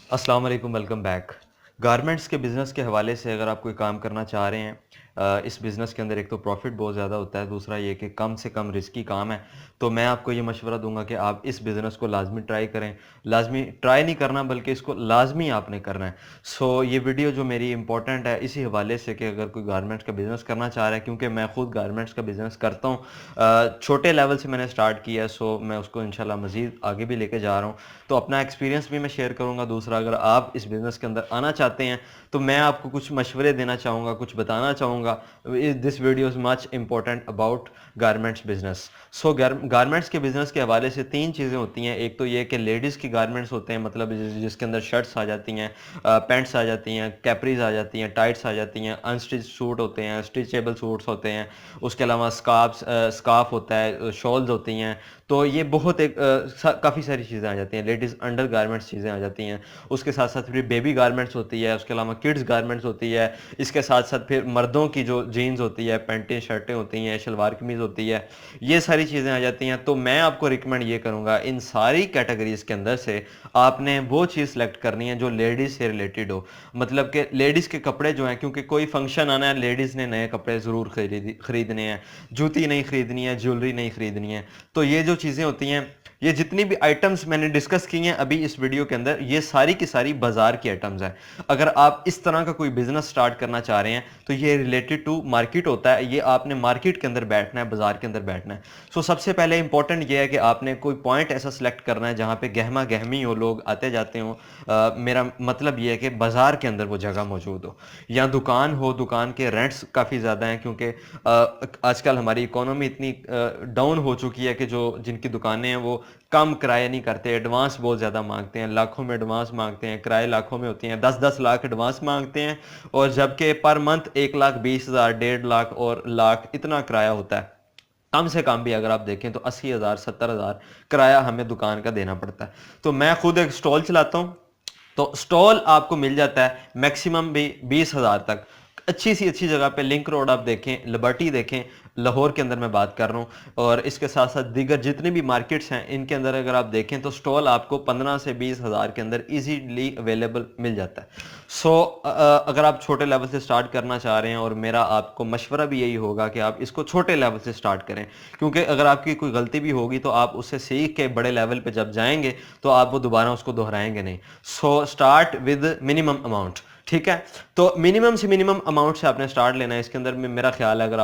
अस्सलाम वालेकुम, welcome back. Garments के बिज़नेस के हवाले से अगर आप कोई काम करना चाह रहे हैं, इस बिज़नेस के अंदर एक तो प्रॉफिट बहुत ज़्यादा होता है, दूसरा ये कि कम से कम रिस्की काम है। तो मैं आपको ये मशवरा दूंगा कि आप इस बिज़नेस को लाजमी ट्राई करें। लाजमी ट्राई नहीं करना बल्कि इसको लाजमी आपने करना है। ये वीडियो जो मेरी इंपॉर्टेंट है इसी हवाले से कि अगर कोई गारमेंट्स का बिज़नेस करना चाह रहा है, क्योंकि मैं खुद गारमेंट्स का बिज़नेस करता हूँ। छोटे लेवल से मैंने स्टार्ट किया, मैं उसको इंशाल्लाह मज़ीद आगे भी लेके जा रहा हूँ। तो अपना एक्सपीरियंस भी मैं शेयर करूँगा। दूसरा, अगर आप इस बिज़नेस के अंदर आना चाहते हैं तो मैं आपको कुछ मशवरे देना चाहूँगा, कुछ बताना चाहूँगा। This video is much important about garments business. Garments के बिजनेस के हवाले से तीन चीज़ें होती हैं। एक तो ये कि लेडीज़ की गारमेंट्स होते हैं, मतलब जिसके अंदर शर्ट्स आ जाती हैं, पैंट्स आ जाती हैं, कैपरीज आ जाती हैं, टाइट्स आ जाती हैं, अनस्टिच सूट होते हैं, स्टिचेबल सूट्स होते हैं। उसके अलावा स्कार्फ होता है, शॉल्स होती हैं। तो ये बहुत काफ़ी सारी चीज़ें आ जाती हैं। लेडीज़ अंडर गारमेंट्स चीज़ें आ जाती हैं। उसके साथ साथ फिर बेबी गारमेंट्स होती है, उसके अलावा किड्स गारमेंट्स होती है। इसके साथ साथ फिर मर्दों की जो जीन्स होती है, पैंटें शर्टें होती हैं, शलवार कमीज़ होती है, ये सारी चीज़ें आ जाती हैं। तो मैं आपको रिकमेंड ये करूँगा, इन सारी कैटेगरीज़ के अंदर से आपने वो चीज़ सेलेक्ट करनी है जो लेडीज़ से रिलेटेड हो। मतलब कि लेडीज़ के कपड़े जो हैं, क्योंकि कोई फंक्शन आना है, लेडीज़ ने नए कपड़े ज़रूर खरीदने हैं, जूती नहीं खरीदनी है, ज्वेलरी नहीं खरीदनी है। तो ये जो चीज़ें होती हैं, ये जितनी भी आइटम्स मैंने डिस्कस की हैं अभी इस वीडियो के अंदर, ये सारी की सारी बाजार की आइटम्स हैं। अगर आप इस तरह का कोई बिजनेस स्टार्ट करना चाह रहे हैं तो ये रिलेटेड टू मार्केट होता है। ये आपने मार्केट के अंदर बैठना है, बाजार के अंदर बैठना है। सबसे पहले इंपॉर्टेंट ये है कि आपने कोई पॉइंट ऐसा सिलेक्ट करना है जहां पे गहमा गहमी हो, लोग आते जाते हो। मेरा मतलब ये है कि बाजार के अंदर वो जगह मौजूद हो, या दुकान हो, दुकान के रेंट्स काफ़ी ज़्यादा हैं, क्योंकि आजकल हमारी इकोनॉमी इतनी डाउन हो चुकी है कि जो जिनकी दुकानें हैं वो कम किराया नहीं करते, एडवांस बहुत ज़्यादा मांगते हैं, लाखों में एडवांस मांगते हैं, किराए लाखों में होती हैं, 10-10 लाख एडवांस मांगते हैं। और जबकि पर मंथ 1,20,000, 1.5 लाख और लाख इतना किराया होता है। कम से कम भी अगर आप देखें तो 80,000, 70,000 किराया हमें दुकान का देना पड़ता है। तो मैं खुद एक स्टॉल चलाता हूँ। तो स्टॉल आपको मिल जाता है मैक्सिमम भी 20,000 तक। अच्छी जगह पे लिंक रोड आप देखें, लिबर्टी देखें, लाहौर के अंदर मैं बात कर रहा हूँ। और इसके साथ साथ दीगर जितने भी मार्केट्स हैं इनके अंदर अगर आप देखें तो स्टॉल आपको 15 से 20,000 के अंदर इजीली अवेलेबल मिल जाता है। अगर आप छोटे लेवल से स्टार्ट करना चाह रहे हैं, और मेरा आपको मशवरा भी यही होगा कि आप इसको छोटे लेवल से स्टार्ट करें, क्योंकि अगर आपकी कोई गलती भी होगी तो आप उससे सीख के बड़े लेवल पे जब जाएंगे तो आप वो दोबारा उसको दोहराएंगे नहीं। Start with minimum amount. ठीक है। तो मिनिमम से मिनिमम अमाउंट से आपने स्टार्ट लेना है। इसके अंदर में मेरा ख्याल है, अगर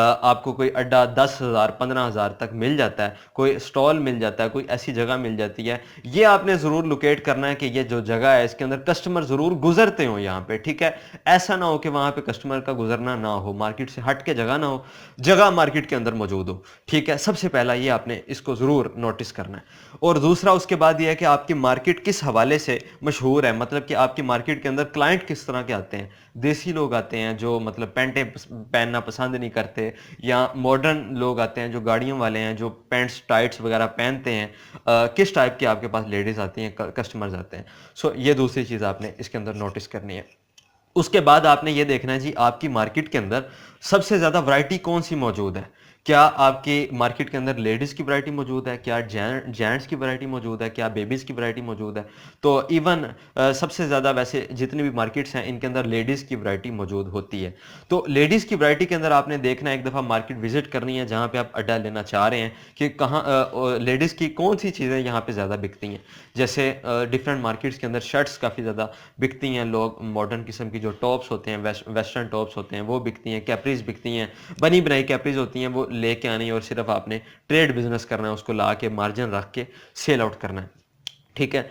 आपको कोई अड्डा 10,000, 15,000 तक मिल जाता है, कोई स्टॉल मिल जाता है, कोई ऐसी जगह मिल जाती है, ये आपने ज़रूर लोकेट करना है कि ये जो जगह है इसके अंदर कस्टमर ज़रूर गुजरते हो यहाँ पे। ठीक है। ऐसा ना हो कि वहाँ पे कस्टमर का गुजरना ना हो, मार्केट से हट के जगह ना हो, जगह मार्केट के अंदर मौजूद हो। ठीक है। सबसे पहला ये आपने इसको ज़रूर नोटिस करना है। और दूसरा उसके बाद ये है कि आपकी मार्केट किस हवाले से मशहूर है, मतलब कि आपकी मार्केट के अंदर क्लाइंट किस तरह के आते हैं। देसी लोग आते हैं जो मतलब पैंटें पहनना पसंद नहीं करते, या मॉडर्न लोग आते हैं जो गाड़ियों वाले हैं, जो पैंट्स टाइट्स वगैरह पहनते हैं। किस टाइप की आपके पास लेडीज़ आती हैं, कस्टमर्स आते हैं। ये दूसरी चीज़ आपने इसके अंदर नोटिस करनी है। उसके बाद आपने ये देखना है जी, आपकी मार्केट के अंदर सबसे ज़्यादा वैरायटी कौन सी मौजूद है। क्या आपकी मार्केट के अंदर लेडीज़ की वैरायटी मौजूद है, क्या जेंट्स की वैरायटी मौजूद है, क्या बेबीज़ की वैरायटी मौजूद है। तो इवन सबसे ज़्यादा वैसे जितनी भी मार्केट्स हैं इनके अंदर लेडीज़ की वैरायटी मौजूद होती है। तो लेडीज़ की वैरायटी के अंदर आपने देखना है, एक दफ़ा मार्केट विजिट करनी है जहाँ पे आप अड्डा लेना चाह रहे हैं, कि कहाँ लेडीज़ की कौन सी चीज़ें यहाँ पे ज़्यादा बिकती हैं। जैसे डिफरेंट मार्केट्स के अंदर शर्ट्स काफ़ी ज़्यादा बिकती हैं, लोग मॉडर्न किस्म की जो टॉप्स होते हैं, वेस्टर्न टॉप्स होते हैं वो बिकती हैं, कैपरीज बिकती हैं, बनी बनाई कैपरीज होती हैं, वो लेके आनी है और सिर्फ आपने ट्रेड बिजनेस करना है, उसको ला के मार्जिन रख के सेल आउट करना है। ठीक है।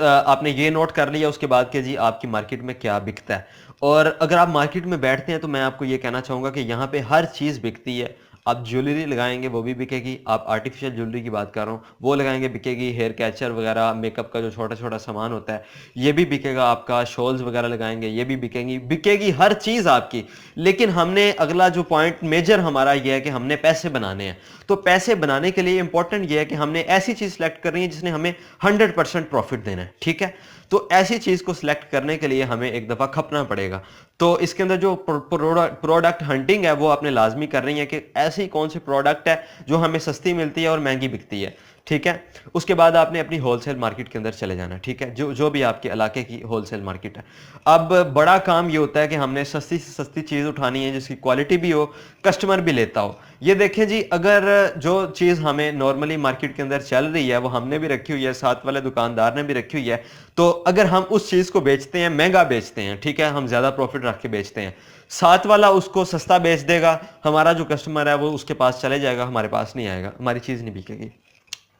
आपने ये नोट कर लिया। उसके बाद के जी आपकी मार्केट में क्या बिकता है। और अगर आप मार्केट में बैठते हैं तो मैं आपको ये कहना चाहूँगा कि यहाँ पे हर चीज़ बिकती है। आप ज्वेलरी लगाएंगे वो भी बिकेगी, आप आर्टिफिशियल ज्वेलरी की बात कर रहा हूँ वो लगाएंगे बिकेगी, हेयर कैचर वगैरह मेकअप का जो छोटा छोटा सामान होता है ये भी बिकेगा आपका, शॉल्स वगैरह लगाएंगे ये भी बिकेंगी, बिकेगी हर चीज़ आपकी। लेकिन हमने अगला जो पॉइंट मेजर हमारा ये है कि हमने पैसे बनाने हैं। तो पैसे बनाने के लिए इंपॉर्टेंट ये है कि हमने ऐसी चीज़ सेलेक्ट करनी है जिसने हमें 100% प्रॉफिट देना है। ठीक है। तो ऐसी चीज़ को सिलेक्ट करने के लिए हमें एक दफ़ा खपना पड़ेगा। तो इसके अंदर जो प्रोडक्ट हंटिंग है वो आपने लाजमी कर रही है कि ऐसी कौन सी प्रोडक्ट है जो हमें सस्ती मिलती है और महंगी बिकती है। ठीक है। उसके बाद आपने अपनी होलसेल मार्केट के अंदर चले जाना, ठीक है, जो जो भी आपके इलाके की होलसेल मार्केट है। अब बड़ा काम ये होता है कि हमने सस्ती से सस्ती चीज़ उठानी है जिसकी क्वालिटी भी हो, कस्टमर भी लेता हो। ये देखें जी, अगर जो चीज़ हमें नॉर्मली मार्केट के अंदर चल रही है वो हमने भी रखी हुई है, साथ वाले दुकानदार ने भी रखी हुई है, तो अगर हम उस चीज़ को बेचते हैं, महंगा बेचते हैं, ठीक है, हम ज़्यादा प्रॉफिट रख के बेचते हैं, साथ वाला उसको सस्ता बेच देगा, हमारा जो कस्टमर है वो उसके पास चले जाएगा, हमारे पास नहीं आएगा, हमारी चीज़ नहीं बिकेगी,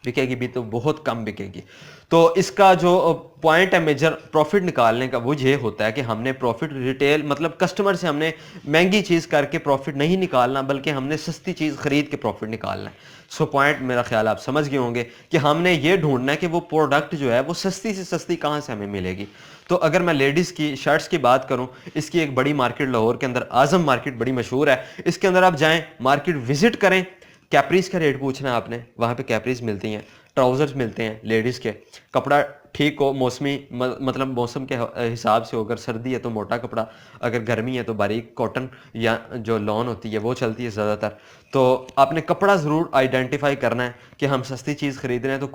बिकेगी भी तो बहुत कम बिकेगी। तो इसका जो पॉइंट है मेजर प्रॉफिट निकालने का, वो ये होता है कि हमने प्रॉफिट रिटेल मतलब कस्टमर से हमने महंगी चीज़ करके प्रॉफिट नहीं निकालना, बल्कि हमने सस्ती चीज़ खरीद के प्रॉफिट निकालना है। सो पॉइंट मेरा ख्याल आप समझ गए होंगे कि हमने ये ढूंढना है कि वो प्रोडक्ट जो है वो सस्ती से सस्ती कहाँ से हमें मिलेगी। तो अगर मैं लेडीज़ की शर्ट्स की बात करूँ, इसकी एक बड़ी मार्केट लाहौर के अंदर आज़म मार्केट बड़ी मशहूर है, इसके अंदर आप जाएँ, मार्केट विजिट करें, कैपरीज का रेट पूछना है आपने, वहाँ पे कैपरीज मिलती हैं, ट्राउज़र्स मिलते हैं लेडीज़ के, कपड़ा ठीक हो, मौसमी मतलब मौसम के हिसाब से हो, अगर सर्दी है तो मोटा कपड़ा, अगर गर्मी है तो बारीक कॉटन या जो लॉन होती है वो चलती है ज़्यादातर। तो आपने कपड़ा ज़रूर आइडेंटिफाई करना है कि हम सस्ती चीज़ खरीद रहे हैं तो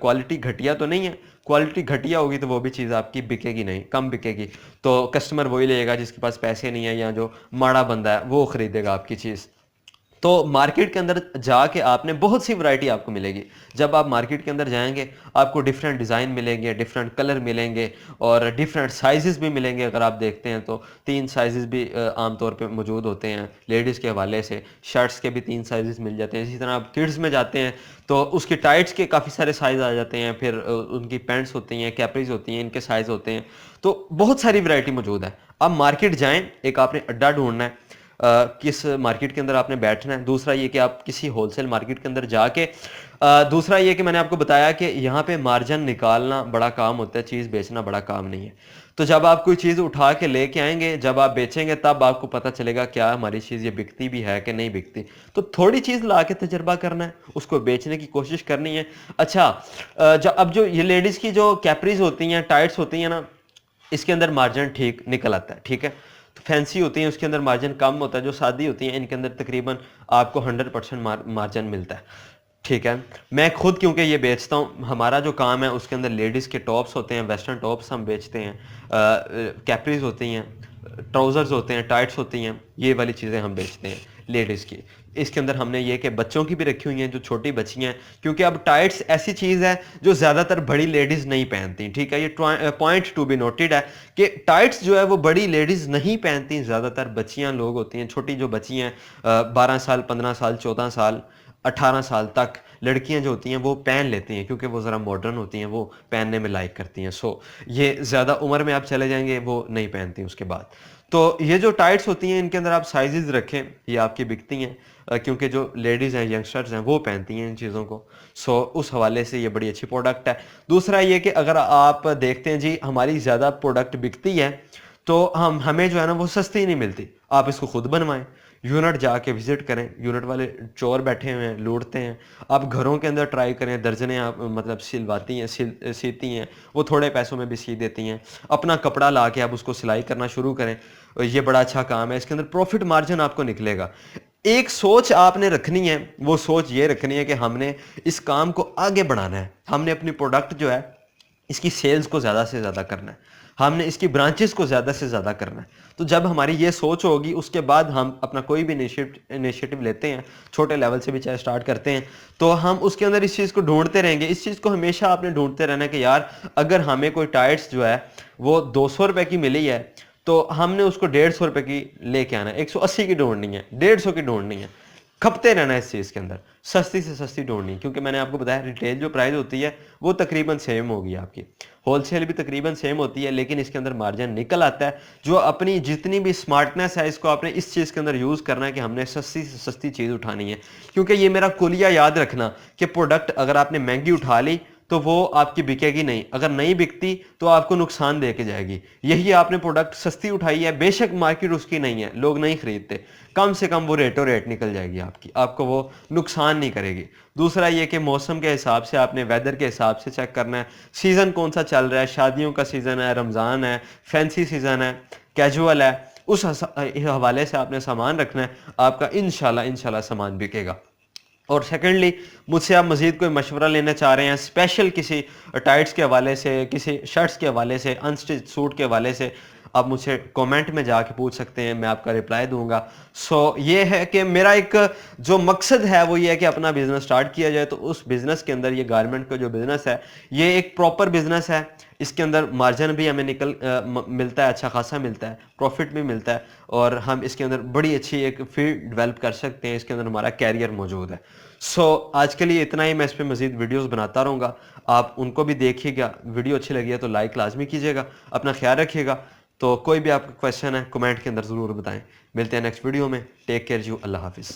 क्वालिटी घटिया तो नहीं है, क्वालिटी घटिया होगी तो वो भी चीज़ आपकी बिकेगी नहीं, कम बिकेगी, तो कस्टमर वही लेगा जिसके पास पैसे नहीं है या जो माड़ा बंदा है वो खरीदेगा आपकी चीज़। तो मार्केट के अंदर जाके आपने बहुत सी वैरायटी आपको मिलेगी। जब आप मार्केट के अंदर जाएंगे आपको डिफरेंट डिज़ाइन मिलेंगे, डिफरेंट कलर मिलेंगे और डिफरेंट साइजेस भी मिलेंगे। अगर आप देखते हैं तो 3 साइजेस भी आमतौर पे मौजूद होते हैं लेडीज़ के हवाले से, शर्ट्स के भी 3 साइजेस मिल जाते हैं। इसी तरह आप किड्स में जाते हैं तो उसके टाइट्स के काफ़ी सारे साइज़ आ जाते हैं, फिर उनकी पैंट्स होती हैं, कैपरीज होती हैं, इनके साइज़ होते हैं, तो बहुत सारी वैरायटी मौजूद है। अब मार्केट जाएँ, एक आपने अड्डा ढूंढना है, किस मार्केट के अंदर आपने बैठना है। दूसरा ये कि आप किसी होलसेल मार्केट के अंदर जाके दूसरा ये कि मैंने आपको बताया कि यहाँ पे मार्जिन निकालना बड़ा काम होता है, चीज़ बेचना बड़ा काम नहीं है। तो जब आप कोई चीज़ उठा के लेके आएंगे, जब आप बेचेंगे तब आपको पता चलेगा क्या हमारी चीज़ ये बिकती भी है कि नहीं बिकती। तो थोड़ी चीज़ ला के तजर्बा करना है, उसको बेचने की कोशिश करनी है। अच्छा, अब जो ये लेडीज़ की जो कैपरीज होती हैं, टाइट्स होती हैं ना, इसके अंदर मार्जिन ठीक निकल आता है, ठीक है। तो फैंसी होती हैं उसके अंदर मार्जिन कम होता है, जो सादी होती हैं इनके अंदर तकरीबन आपको 100% मार्जिन मिलता है, ठीक है। मैं खुद क्योंकि ये बेचता हूँ, हमारा जो काम है उसके अंदर लेडीज़ के टॉप्स होते हैं, वेस्टर्न टॉप्स हम बेचते हैं, कैपरीज होती हैं, ट्राउज़र्स होते हैं, टाइट्स होती हैं, ये वाली चीज़ें हम बेचते हैं लेडीज़ की। इसके अंदर हमने ये कि बच्चों की भी रखी हुई हैं, जो छोटी बच्चियाँ हैं, क्योंकि अब टाइट्स ऐसी चीज़ है जो ज़्यादातर बड़ी लेडीज़ नहीं पहनती, ठीक है। ये पॉइंट टू बी नोटेड है कि टाइट्स जो है वो बड़ी लेडीज़ नहीं पहनती, ज़्यादातर बच्चियाँ लोग होती हैं, छोटी जो बच्ची हैं 12 साल, 15 साल, 14 साल, 18 साल तक लड़कियां जो होती हैं वो पहन लेती हैं, क्योंकि वो ज़रा मॉडर्न होती हैं, वो पहनने में लाइक करती हैं। सो ये ज़्यादा उम्र में आप चले जाएंगे वो नहीं पहनती उसके बाद। तो ये जो टाइट्स होती हैं इनके अंदर आप साइजेस रखें, ये आपकी बिकती हैं, क्योंकि जो लेडीज़ हैं, यंगस्टर्स हैं, वो पहनती हैं इन चीज़ों को। सो उस हवाले से ये बड़ी अच्छी प्रोडक्ट है। दूसरा ये कि अगर आप देखते हैं जी हमारी ज़्यादा प्रोडक्ट बिकती है तो हमें जो है ना वो सस्ती नहीं मिलती, आप इसको खुद बनवाएं, यूनिट जाके विजिट करें, यूनिट वाले चोर बैठे हुए हैं, लूटते हैं। आप घरों के अंदर ट्राई करें, दर्जनें आप मतलब सिलवाती हैं, सीती हैं, वो थोड़े पैसों में भी सी देती हैं। अपना कपड़ा ला के आप उसको सिलाई करना शुरू करें, ये बड़ा अच्छा काम है, इसके अंदर प्रॉफिट मार्जिन आपको निकलेगा। एक सोच आपने रखनी है, वो सोच ये रखनी है कि हमने इस काम को आगे बढ़ाना है, हमने अपनी प्रोडक्ट जो है इसकी सेल्स को ज़्यादा से ज़्यादा करना है, हमने इसकी ब्रांचेस को ज़्यादा से ज़्यादा करना है। तो जब हमारी ये सोच होगी उसके बाद हम अपना कोई भी इनिशिएटिव लेते हैं, छोटे लेवल से भी चाहे स्टार्ट करते हैं, तो हम उसके अंदर इस चीज़ को ढूंढते रहेंगे। इस चीज़ को हमेशा आपने ढूंढते रहना है कि यार अगर हमें कोई टाइट्स जो है वो 200 रुपये की मिली है तो हमने उसको 150 रुपये की लेके आना है, 180 की ढूंढनी है, 150 की ढूंढनी है, खपते रहना है इस चीज़ के अंदर, सस्ती से सस्ती ढूंढनी। क्योंकि मैंने आपको बताया रिटेल जो प्राइस होती है वो तकरीबन सेम होगी, आपकी होलसेल भी तकरीबन सेम होती है, लेकिन इसके अंदर मार्जिन निकल आता है। जो अपनी जितनी भी स्मार्टनेस है इसको आपने इस चीज़ के अंदर यूज़ करना है कि हमने सस्ती से सस्ती चीज़ उठानी है। क्योंकि ये मेरा कुलिया याद रखना कि प्रोडक्ट अगर आपने महंगी उठा ली तो वो आपकी बिकेगी नहीं, अगर नहीं बिकती तो आपको नुकसान दे के जाएगी। यही आपने प्रोडक्ट सस्ती उठाई है, बेशक मार्केट उसकी नहीं है, लोग नहीं खरीदते, कम से कम वो रेटो रेट निकल जाएगी आपकी, आपको वो नुकसान नहीं करेगी। दूसरा ये कि मौसम के हिसाब से आपने वेदर के हिसाब से चेक करना है, सीज़न कौन सा चल रहा है, शादियों का सीज़न है, रमज़ान है, फैंसी सीज़न है, कैजुअल है, उस हवाले से आपने सामान रखना है, आपका इंशाल्लाह सामान बिकेगा। और सेकेंडली मुझसे आप मज़ीद कोई मशवरा लेना चाह रहे हैं स्पेशल किसी टाइट्स के हवाले से, किसी शर्ट्स के हवाले से, अनस्टिच सूट के हवाले से, आप मुझसे कमेंट में जाके पूछ सकते हैं, मैं आपका रिप्लाई दूंगा। ये है कि मेरा एक जो मकसद है वो ये है कि अपना बिज़नेस स्टार्ट किया जाए, तो उस बिज़नेस के अंदर ये गारमेंट का जो बिज़नेस है ये एक प्रॉपर बिज़नेस है। इसके अंदर मार्जिन भी हमें मिलता है, अच्छा खासा मिलता है, प्रॉफिट भी मिलता है, और हम इसके अंदर बड़ी अच्छी एक फील्ड डेवलप कर सकते हैं। इसके अंदर हमारा कैरियर मौजूद है। आज के लिए इतना ही। मैं इस पर मज़ीद वीडियोस बनाता रहूँगा, आप उनको भी देखिएगा। वीडियो अच्छी लगी है तो लाइक लाजमी कीजिएगा। अपना ख्याल रखिएगा। तो कोई भी आपका क्वेश्चन है कमेंट के अंदर ज़रूर बताएं। मिलते हैं नेक्स्ट वीडियो में। Take care you. अल्लाह हाफिज़।